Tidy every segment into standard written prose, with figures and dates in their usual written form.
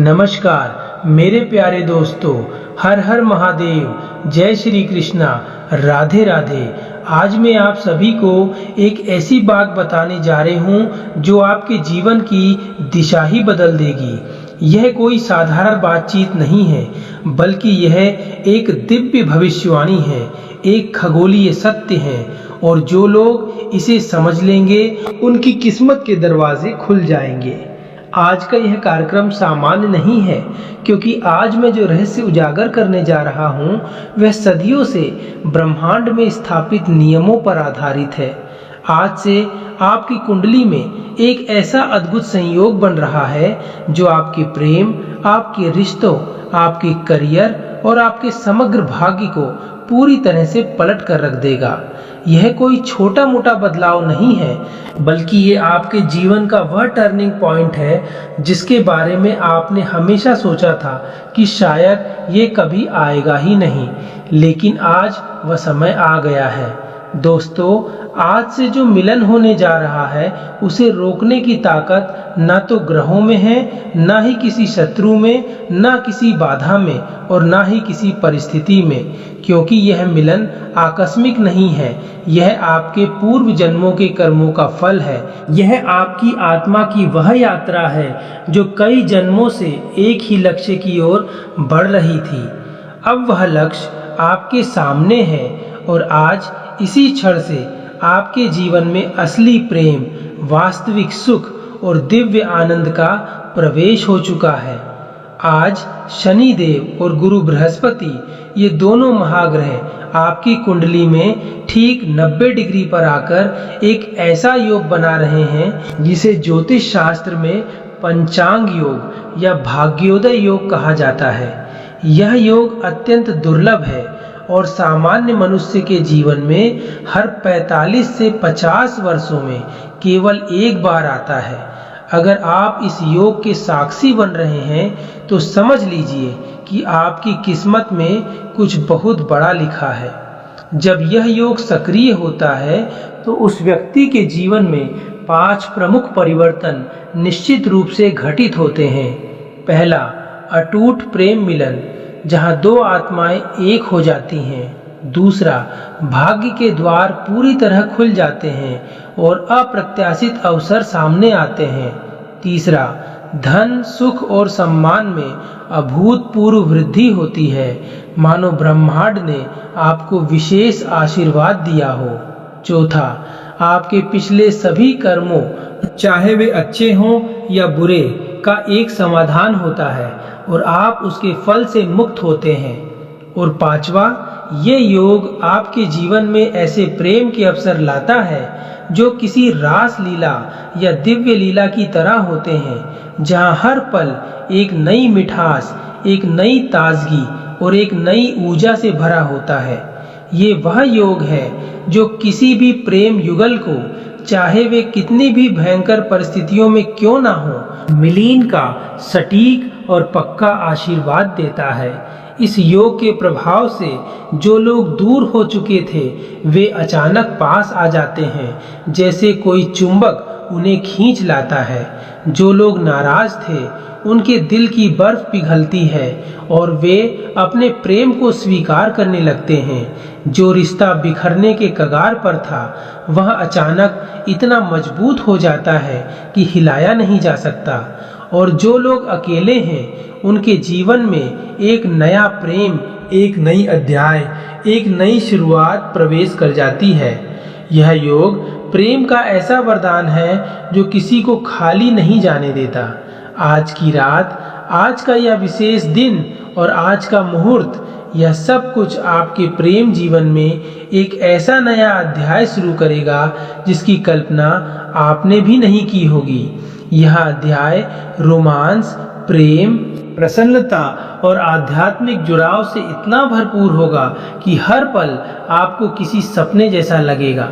नमस्कार मेरे प्यारे दोस्तों, हर हर महादेव, जय श्री कृष्णा, राधे राधे। आज मैं आप सभी को एक ऐसी बात बताने जा रही हूँ जो आपके जीवन की दिशा ही बदल देगी। यह कोई साधारण बातचीत नहीं है, बल्कि यह एक दिव्य भविष्यवाणी है, एक खगोलीय सत्य है, और जो लोग इसे समझ लेंगे उनकी किस्मत के दरवाजे खुल जाएंगे। आज का यह कार्यक्रम सामान्य नहीं है, क्योंकि आज मैं जो रहस्य उजागर करने जा रहा हूँ वह सदियों से ब्रह्मांड में स्थापित नियमों पर आधारित है। आज से आपकी कुंडली में एक ऐसा अद्भुत संयोग बन रहा है जो आपके प्रेम, आपके रिश्तों, आपके करियर और आपके समग्र भाग्य को पूरी तरह से पलट कर रख देगा। यह कोई छोटा मोटा बदलाव नहीं है, बल्कि ये आपके जीवन का वह टर्निंग पॉइंट है जिसके बारे में आपने हमेशा सोचा था कि शायद ये कभी आएगा ही नहीं, लेकिन आज वह समय आ गया है। दोस्तों, आज से जो मिलन होने जा रहा है उसे रोकने की ताकत ना तो ग्रहों में है, ना ही किसी शत्रु में, ना किसी बाधा में, और ना ही किसी परिस्थिति में, क्योंकि यह मिलन आकस्मिक नहीं है। यह आपके पूर्व जन्मों के कर्मों का फल है। यह आपकी आत्मा की वह यात्रा है जो कई जन्मों से एक ही लक्ष्य की ओर बढ़ रही थी। अब वह लक्ष्य आपके सामने है, और आज इसी क्षण से आपके जीवन में असली प्रेम, वास्तविक सुख और दिव्य आनंद का प्रवेश हो चुका है। आज शनि देव और गुरु बृहस्पति, ये दोनों महाग्रह आपकी कुंडली में ठीक 90 डिग्री पर आकर एक ऐसा योग बना रहे हैं जिसे ज्योतिष शास्त्र में पंचांग योग या भाग्योदय योग कहा जाता है। यह योग अत्यंत दुर्लभ है और सामान्य मनुष्य के जीवन में हर 45 से 50 वर्षों में केवल एक बार आता है। अगर आप इस योग के साक्षी बन रहे हैं तो समझ लीजिए कि आपकी किस्मत में कुछ बहुत बड़ा लिखा है। जब यह योग सक्रिय होता है तो उस व्यक्ति के जीवन में 5 प्रमुख परिवर्तन निश्चित रूप से घटित होते हैं। पहला, अटूट प्रेम मिलन, जहां दो आत्माएं एक हो जाती हैं। दूसरा, भाग्य के द्वार पूरी तरह खुल जाते हैं और अप्रत्याशित अवसर सामने आते हैं। तीसरा, धन, सुख और सम्मान में अभूतपूर्व वृद्धि होती है, मानो ब्रह्मांड ने आपको विशेष आशीर्वाद दिया हो। चौथा, आपके पिछले सभी कर्मों, चाहे वे अच्छे हों या बुरे, का एक समाधान होता है और आप उसके फल से मुक्त होते हैं। और पांचवा, ये योग आपके जीवन में ऐसे प्रेम के अवसर लाता है जो किसी रास लीला या दिव्य लीला की तरह होते हैं, जहां हर पल एक नई मिठास, एक नई ताजगी और एक नई ऊर्जा से भरा होता है। ये वह योग है जो किसी भी प्रेम युगल को, चाहे वे कितनी भी भयंकर परिस्थितियों में क्यों ना हो, मिलन का सटीक और पक्का आशीर्वाद देता है। इस योग के प्रभाव से जो लोग दूर हो चुके थे वे अचानक पास आ जाते हैं, जैसे कोई चुंबक उन्हें खींच लाता है। जो लोग नाराज थे उनके दिल की बर्फ पिघलती है और वे अपने प्रेम को स्वीकार करने लगते हैं। जो रिश्ता बिखरने के कगार पर था वह अचानक इतना मजबूत हो जाता है कि हिलाया नहीं जा सकता। और जो लोग अकेले हैं उनके जीवन में एक नया प्रेम, एक नई अध्याय, एक नई शुरुआत प्रवेश कर जाती है। यह योग प्रेम का ऐसा वरदान है जो किसी को खाली नहीं जाने देता। आज की रात, आज का यह विशेष दिन और आज का मुहूर्त, यह सब कुछ आपके प्रेम जीवन में एक ऐसा नया अध्याय शुरू करेगा जिसकी कल्पना आपने भी नहीं की होगी। यह अध्याय रोमांस, प्रेम, प्रसन्नता और आध्यात्मिक जुड़ाव से इतना भरपूर होगा कि हर पल आपको किसी सपने जैसा लगेगा।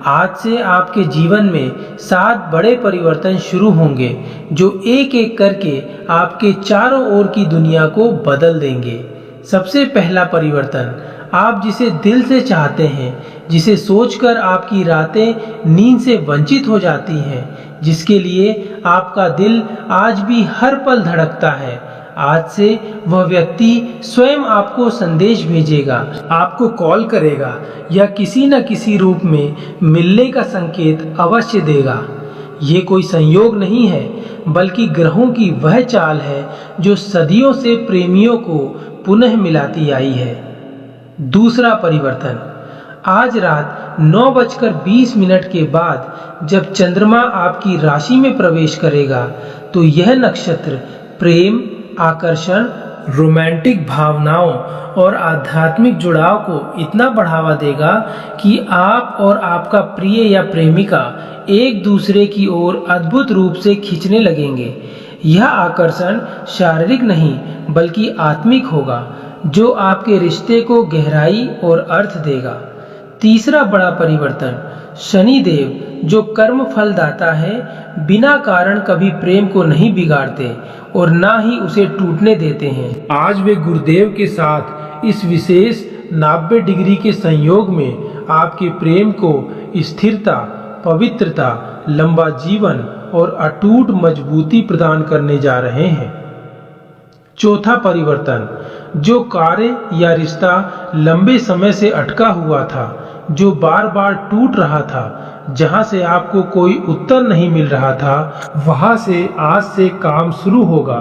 आज से आपके जीवन में 7 बड़े परिवर्तन शुरू होंगे जो एक एक करके आपके चारों ओर की दुनिया को बदल देंगे। सबसे पहला परिवर्तन, आप जिसे दिल से चाहते हैं, जिसे सोचकर आपकी रातें नींद से वंचित हो जाती हैं, जिसके लिए आपका दिल आज भी हर पल धड़कता है। आज से वह व्यक्ति स्वयं आपको संदेश भेजेगा, आपको कॉल करेगा या किसी न किसी रूप में मिलने का संकेत अवश्य देगा। ये कोई संयोग नहीं है, बल्कि ग्रहों की वह चाल है जो सदियों से प्रेमियों को पुनः मिलाती आई है। दूसरा परिवर्तन, आज रात 9:20 के बाद जब चंद्रमा आपकी राशि में प्रवेश करेगा तो यह नक्षत्र प्रेम, आकर्षण, रोमांटिक भावनाओं और आध्यात्मिक जुड़ाव को इतना बढ़ावा देगा कि आप और आपका प्रिय या प्रेमिका एक दूसरे की ओर अद्भुत रूप से खींचने लगेंगे। यह आकर्षण शारीरिक नहीं बल्कि आत्मिक होगा, जो आपके रिश्ते को गहराई और अर्थ देगा। तीसरा बड़ा परिवर्तन, शनि देव जो कर्म फल दाता है, बिना कारण कभी प्रेम को नहीं बिगाड़ते और ना ही उसे टूटने देते हैं। आज वे गुरुदेव के साथ इस विशेष 90 डिग्री के संयोग में आपके प्रेम को स्थिरता, पवित्रता, लंबा जीवन और अटूट मजबूती प्रदान करने जा रहे हैं। चौथा परिवर्तन, जो कार्य या रिश्ता लंबे समय से अटका हुआ था, जो बार बार टूट रहा था, जहां से आपको कोई उत्तर नहीं मिल रहा था, वहां से आज से काम शुरू होगा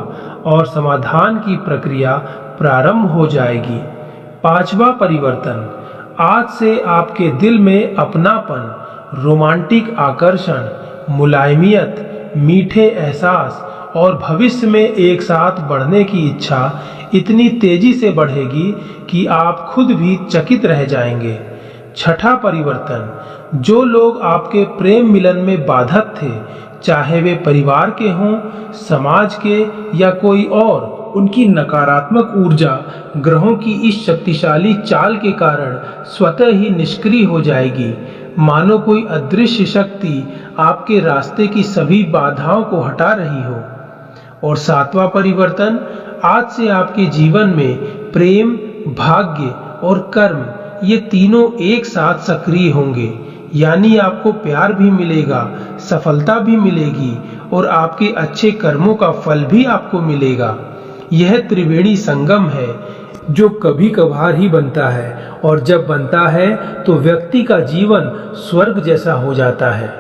और समाधान की प्रक्रिया प्रारंभ हो जाएगी। पांचवा परिवर्तन, आज से आपके दिल में अपनापन, रोमांटिक आकर्षण, मुलायमियत, मीठे एहसास और भविष्य में एक साथ बढ़ने की इच्छा इतनी तेजी से बढ़ेगी कि आप खुद भी चकित रह जाएंगे। छठा परिवर्तन, जो लोग आपके प्रेम मिलन में बाधक थे, चाहे वे परिवार के हों, समाज के या कोई और, उनकी नकारात्मक ऊर्जा ग्रहों की इस शक्तिशाली चाल के कारण स्वतः ही निष्क्रिय हो जाएगी, मानो कोई अदृश्य शक्ति आपके रास्ते की सभी बाधाओं को हटा रही हो। और सातवां परिवर्तन, आज से आपके जीवन में प्रेम, भाग्य और कर्म ये तीनों एक साथ सक्रिय होंगे, यानी आपको प्यार भी मिलेगा, सफलता भी मिलेगी और आपके अच्छे कर्मों का फल भी आपको मिलेगा। यह त्रिवेणी संगम है जो कभी कभार ही बनता है और जब बनता है तो व्यक्ति का जीवन स्वर्ग जैसा हो जाता है।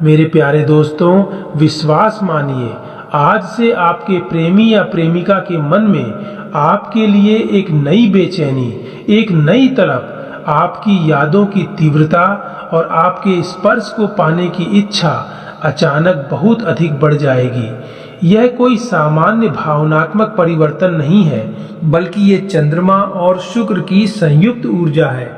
मेरे प्यारे दोस्तों, विश्वास मानिए, आज से आपके प्रेमी या प्रेमिका के मन में आपके लिए एक नई बेचैनी, एक नई तड़प, आपकी यादों की तीव्रता और आपके स्पर्श को पाने की इच्छा अचानक बहुत अधिक बढ़ जाएगी। यह कोई सामान्य भावनात्मक परिवर्तन नहीं है, बल्कि ये चंद्रमा और शुक्र की संयुक्त ऊर्जा है।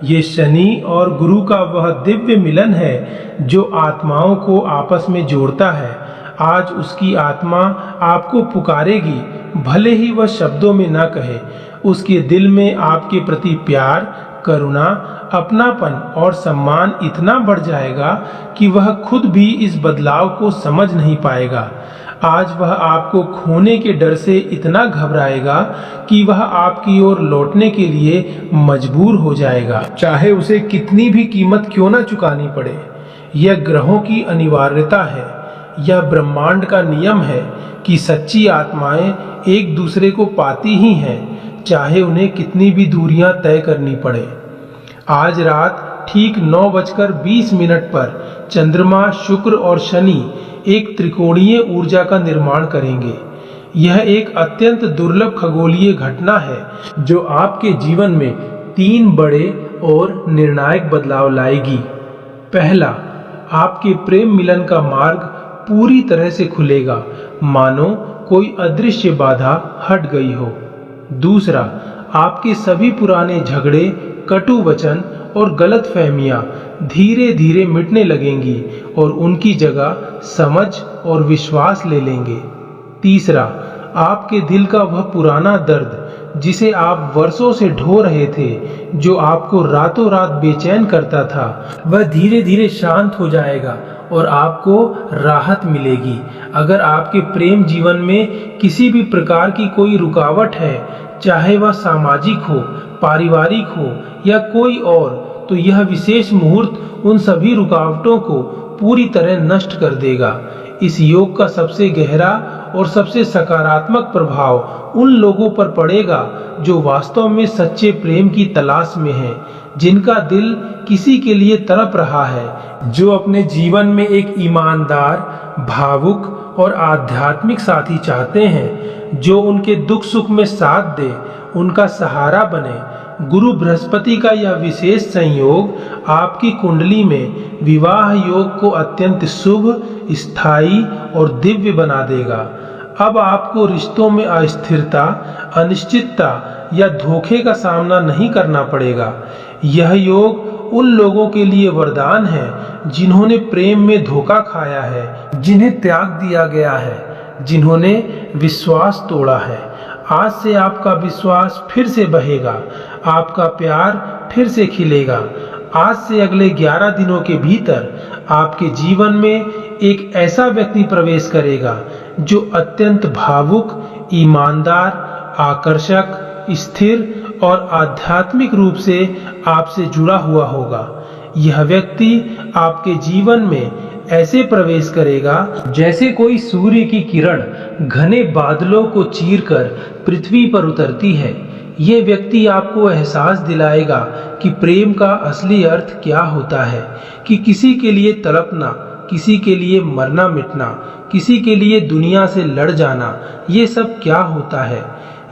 ये शनि और गुरु का वह दिव्य मिलन है जो आत्माओं को आपस में जोड़ता है। आज उसकी आत्मा आपको पुकारेगी, भले ही वह शब्दों में ना कहे। उसके दिल में आपके प्रति प्यार, करुणा, अपनापन और सम्मान इतना बढ़ जाएगा कि वह खुद भी इस बदलाव को समझ नहीं पाएगा। आज वह आपको खोने के डर से इतना घबराएगा कि वह आपकी ओर लौटने के लिए मजबूर हो जाएगा, चाहे उसे कितनी भी कीमत क्यों ना चुकानी पड़े। यह ग्रहों की अनिवार्यता है, यह ब्रह्मांड का नियम है कि सच्ची आत्माएं एक दूसरे को पाती ही हैं, चाहे उन्हें कितनी भी दूरियां तय करनी पड़े। आज रात ठीक 9:20 पर चंद्रमा, शुक्र और शनि एक त्रिकोणीय ऊर्जा का निर्माण करेंगे। यह एक अत्यंत दुर्लभ खगोलीय घटना है जो आपके जीवन में 3 बड़े और निर्णायक बदलाव लाएगी। पहला, आपके प्रेम मिलन का मार्ग पूरी तरह से खुलेगा, मानो कोई अदृश्य बाधा हट गई हो। दूसरा, आपके सभी पुराने झगड़े, कटु वचन और गलतफहमियां धीरे धीरे मिटने लगेंगी और उनकी जगह समझ और विश्वास ले लेंगे। तीसरा, आपके दिल का वह पुराना दर्द जिसे आप वर्षों से ढो रहे थे, जो आपको रातों रात बेचैन करता था, वह धीरे धीरे शांत हो जाएगा और आपको राहत मिलेगी। अगर आपके प्रेम जीवन में किसी भी प्रकार की कोई रुकावट है, चाहे वह सामाजिक हो, पारिवारिक हो या कोई और, तो यह विशेष मुहूर्त उन सभी रुकावटों को पूरी तरह नष्ट कर देगा। इस योग का सबसे गहरा और सबसे सकारात्मक प्रभाव उन लोगों पर पड़ेगा जो वास्तव में सच्चे प्रेम की तलाश में हैं, जिनका दिल किसी के लिए तड़प रहा है, जो अपने जीवन में एक ईमानदार, भावुक और आध्यात्मिक साथी चाहते हैं, जो उनके दुख सुख में साथ दे, उनका सहारा बने। गुरु बृहस्पति का यह विशेष संयोग आपकी कुंडली में विवाह योग को अत्यंत शुभ, स्थायी और दिव्य बना देगा। अब आपको रिश्तों में अस्थिरता, अनिश्चितता या धोखे का सामना नहीं करना पड़ेगा। यह योग उन लोगों के लिए वरदान है जिन्होंने प्रेम में धोखा खाया है, जिन्हें त्याग दिया गया है, जिन्होंने विश्वास तोड़ा है। आज से आपका विश्वास फिर से बहेगा, आपका प्यार फिर से खिलेगा। आज से अगले 11 दिनों के भीतर आपके जीवन में एक ऐसा व्यक्ति प्रवेश करेगा जो अत्यंत भावुक, ईमानदार, आकर्षक, स्थिर और आध्यात्मिक रूप से आपसे जुड़ा हुआ होगा। यह व्यक्ति आपके जीवन में ऐसे प्रवेश करेगा जैसे कोई सूर्य की किरण घने बादलों को चीरकर पृथ्वी पर उतरती है। ये व्यक्ति आपको एहसास दिलाएगा कि प्रेम का असली अर्थ क्या होता है, कि किसी के लिए तड़पना, किसी के लिए मरना मिटना, किसी के लिए दुनिया से लड़ जाना, ये सब क्या होता है।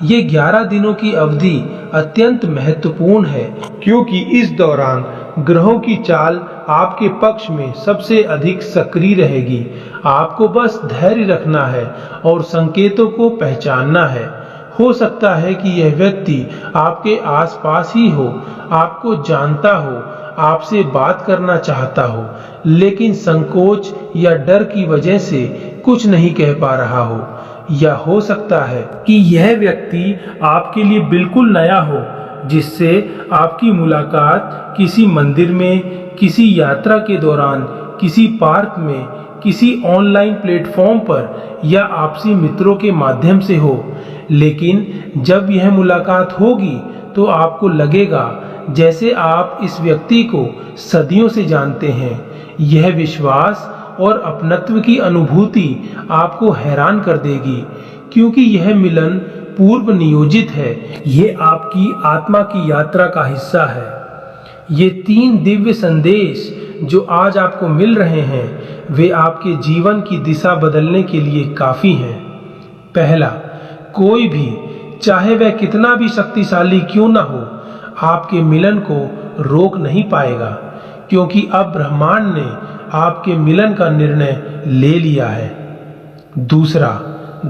ये 11 दिनों की अवधि अत्यंत महत्वपूर्ण है, क्योंकि इस दौरान ग्रहों की चाल आपके पक्ष में सबसे अधिक सक्रिय रहेगी। आपको बस धैर्य रखना है और संकेतों को पहचानना है। हो सकता है कि यह व्यक्ति आपके आसपास ही हो, आपको जानता हो, आपसे बात करना चाहता हो, लेकिन संकोच या डर की वजह से कुछ नहीं कह पा रहा हो। या हो सकता है कि यह व्यक्ति आपके लिए बिल्कुल नया हो, जिससे आपकी मुलाकात किसी मंदिर में, किसी यात्रा के दौरान, किसी पार्क में, किसी ऑनलाइन प्लेटफॉर्म पर या आपसी मित्रों के माध्यम से हो। लेकिन जब यह मुलाकात होगी तो आपको लगेगा जैसे आप इस व्यक्ति को सदियों से जानते हैं। यह विश्वास और अपनत्व की अनुभूति आपको हैरान कर देगी, क्योंकि यह मिलन पूर्व नियोजित है। ये आपकी आत्मा की यात्रा का हिस्सा है। ये 3 दिव्य संदेश जो आज आपको मिल रहे हैं, वे आपके जीवन की दिशा बदलने के लिए काफी हैं। पहला, कोई भी, चाहे वह कितना भी शक्तिशाली क्यों न हो, आपके मिलन को रोक नहीं पाएगा, क्योंकि अब ब्रह्मांड ने आपके मिलन का निर्णय ले लिया है। दूसरा,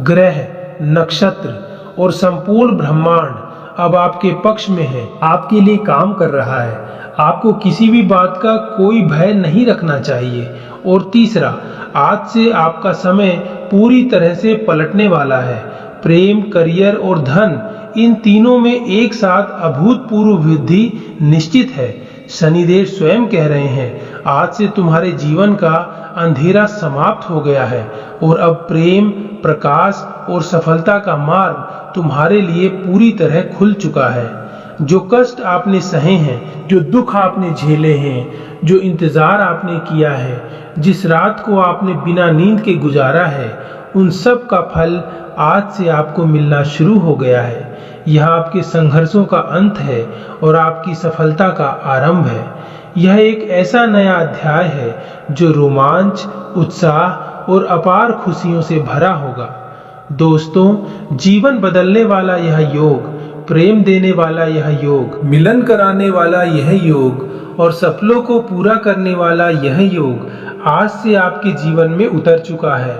ग्रह, नक्षत्र और संपूर्ण ब्रह्मांड अब आपके पक्ष में है, आपके लिए काम कर रहा है। आपको किसी भी बात का कोई भय नहीं रखना चाहिए। और तीसरा, आज से आपका समय पूरी तरह से पलटने वाला है। प्रेम, करियर और धन, इन तीनों में एक साथ अभूतपूर्व वृद्धि निश्चित है। शनिदेव स्वयं कह रहे हैं, आज से तुम्हारे जीवन का अंधेरा समाप्त हो गया है और अब प्रेम, प्रकाश और सफलता का मार्ग तुम्हारे लिए पूरी तरह खुल चुका है। जो कष्ट आपने सहे हैं, जो दुख आपने झेले हैं, जो इंतजार आपने किया है, जिस रात को आपने बिना नींद के गुजारा है, उन सब का फल आज से आपको मिलना शुरू हो गया है। यह आपके संघर्षों का अंत है और आपकी सफलता का आरंभ है। यह एक ऐसा नया अध्याय है जो रोमांच, उत्साह और अपार खुशियों से भरा होगा। दोस्तों, जीवन बदलने वाला यह योग, प्रेम देने वाला यह योग, मिलन कराने वाला यह योग और सपनों को पूरा करने वाला यह योग आज से आपके जीवन में उतर चुका है।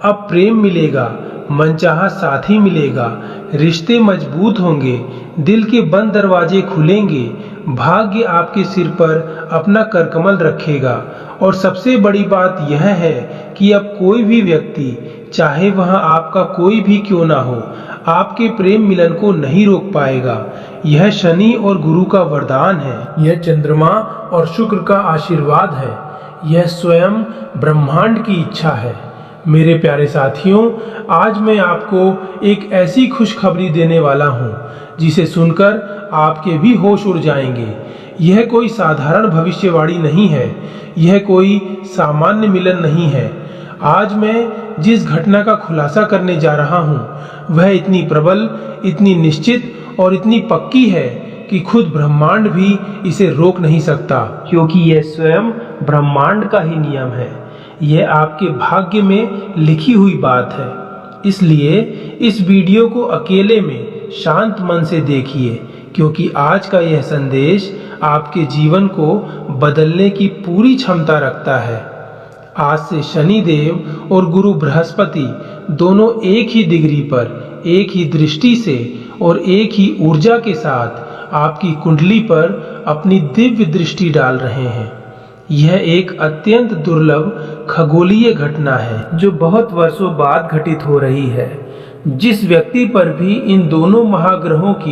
अब प्रेम मिलेगा, मनचाहा साथी मिलेगा, रिश्ते मजबूत होंगे, दिल के बंद दरवाजे खुलेंगे, भाग्य आपके सिर पर अपना करकमल रखेगा। और सबसे बड़ी बात यह है कि अब कोई भी व्यक्ति, चाहे वह आपका कोई भी क्यों ना हो, आपके प्रेम मिलन को नहीं रोक पाएगा। यह शनि और गुरु का वरदान है, यह चंद्रमा और शुक्र का आशीर्वाद है, यह स्वयं ब्रह्मांड की इच्छा है। मेरे प्यारे साथियों, आज मैं आपको एक ऐसी खुशखबरी देने वाला हूँ जिसे सुनकर आपके भी होश उड़ जाएंगे। यह कोई साधारण भविष्यवाणी नहीं है, यह कोई सामान्य मिलन नहीं है। आज मैं जिस घटना का खुलासा करने जा रहा हूँ वह इतनी प्रबल, इतनी निश्चित और इतनी पक्की है कि खुद ब्रह्मांड भी इसे रोक नहीं सकता, क्योंकि यह स्वयं ब्रह्मांड का ही नियम है। यह आपके भाग्य में लिखी हुई बात है। इसलिए इस वीडियो को अकेले में शांत मन से देखिए, क्योंकि आज का यह संदेश आपके जीवन को बदलने की पूरी क्षमता रखता है। आज से शनि देव और गुरु बृहस्पति दोनों एक ही डिग्री पर, एक ही दृष्टि से और एक ही ऊर्जा के साथ आपकी कुंडली पर अपनी दिव्य दृष्टि डाल रहे हैं। यह एक अत्यंत दुर्लभ खगोलीय घटना है जो बहुत वर्षों बाद घटित हो रही है। जिस व्यक्ति पर भी इन दोनों महाग्रहों की